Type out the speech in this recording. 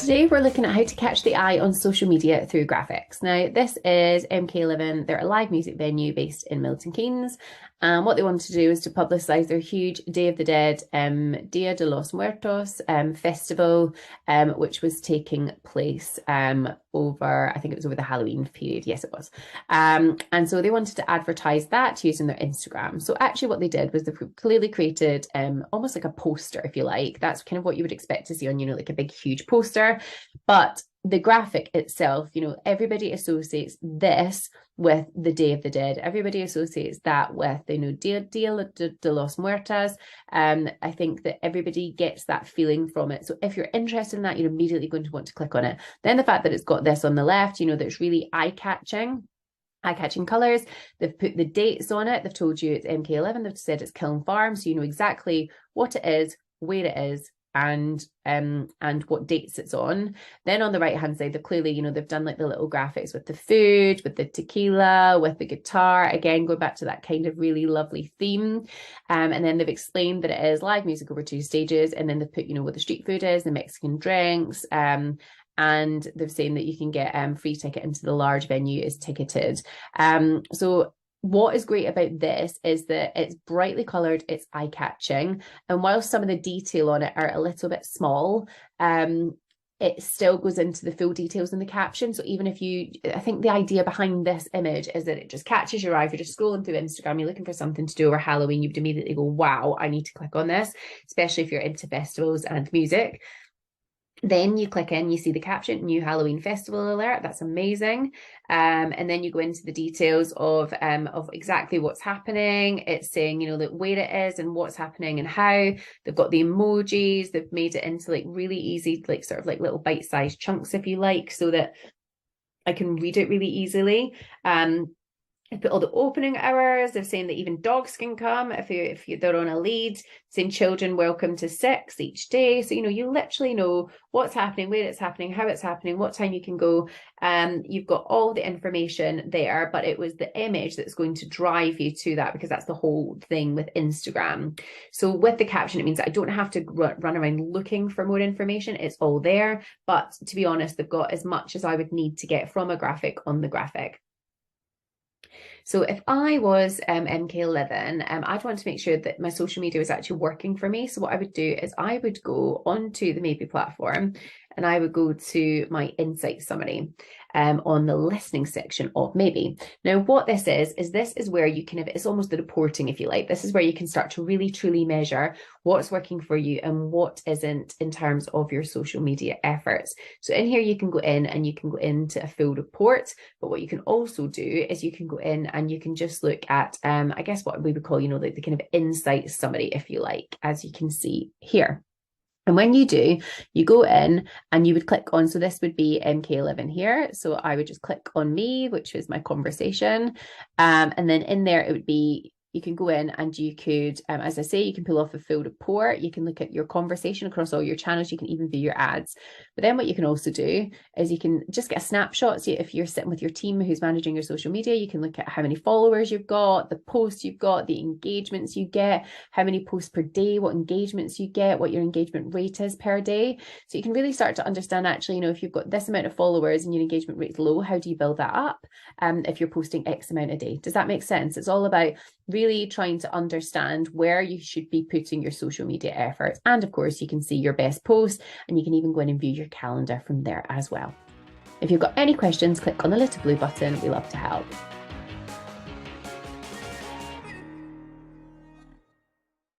Today we're looking at how to catch the eye on social media through graphics. Now, this is MK11. They're a live music venue based in Milton Keynes. And what they want to do is to publicise their huge Day of the Dead, Dia de los Muertos festival, which was taking place over, I think it was over the Halloween period. Yes, it was. And so they wanted to advertise that using their Instagram. So actually what they did was they clearly created almost like a poster, if you like. That's kind of what you would expect to see on, like a big, huge poster. But the graphic itself, everybody associates this with the Day of the Dead. Everybody associates that with, Dia de los Muertos. I think that everybody gets that feeling from it. So if you're interested in that, you're immediately going to want to click on it. Then the fact that it's got this on the left, that it's really eye-catching colors. They've put the dates on it. They've told you it's MK11. They've said it's Kiln Farm, so you know exactly what it is, where it is, and what dates it's on. Then on the right hand side, they've clearly, they've done like the little graphics with the food, with the tequila, with the guitar, again going back to that kind of really lovely theme. And then they've explained that it is live music over 2 stages, and then they've put what the street food is, the Mexican drinks, and they're saying that you can get free ticket into the large venue is ticketed. So what is great about this is that it's brightly coloured, it's eye-catching, and while some of the detail on it are a little bit small, it still goes into the full details in the caption. So even if I think the idea behind this image is that it just catches your eye. If you're just scrolling through Instagram, you're looking for something to do over Halloween, you'd immediately go, wow, I need to click on this, especially if you're into festivals and music. Then you click in, you see the caption, new Halloween festival alert. That's amazing. And then you go into the details of exactly what's happening. It's saying, that where it is and what's happening and how. They've got the emojis. They've made it into like really easy, like sort of like little bite-sized chunks, if you like, so that I can read it really easily. They put all the opening hours. They're saying that even dogs can come if they're on a lead, saying children welcome to 6 each day. So, you literally know what's happening, where it's happening, how it's happening, what time you can go. You've got all the information there, but it was the image that's going to drive you to that, because that's the whole thing with Instagram. So with the caption, it means that I don't have to run around looking for more information. It's all there. But to be honest, they've got as much as I would need to get from a graphic on the graphic. So if I was MK11, I'd want to make sure that my social media was actually working for me. So what I would do is I would go onto the Maybe platform, and I would go to my insight summary on the listening section of Maybe. Now, what this is where you can have, it's almost the reporting, if you like. This is where you can start to really truly measure what's working for you and what isn't in terms of your social media efforts. So in here, you can go in and you can go into a full report. But what you can also do is you can go in and you can just look at, I guess what we would call, like the kind of insight summary, if you like, as you can see here. And when you do, you go in and you would click on, so this would be MK11 here. So I would just click on me, which is my conversation. And then in there, it would be, you can go in and you could, as I say, you can pull off a full report. You can look at your conversation across all your channels. You can even view your ads. But then what you can also do is you can just get a snapshot. So if you're sitting with your team who's managing your social media, you can look at how many followers you've got, the posts you've got, the engagements you get, how many posts per day, what engagements you get, what your engagement rate is per day. So you can really start to understand actually, if you've got this amount of followers and your engagement rate's low, how do you build that up? If you're posting X amount a day. Does that make sense? It's all about really trying to understand where you should be putting your social media efforts. And of course, you can see your best posts, and you can even go in and view your calendar from there as well. If you've got any questions, click on the little blue button. We love to help.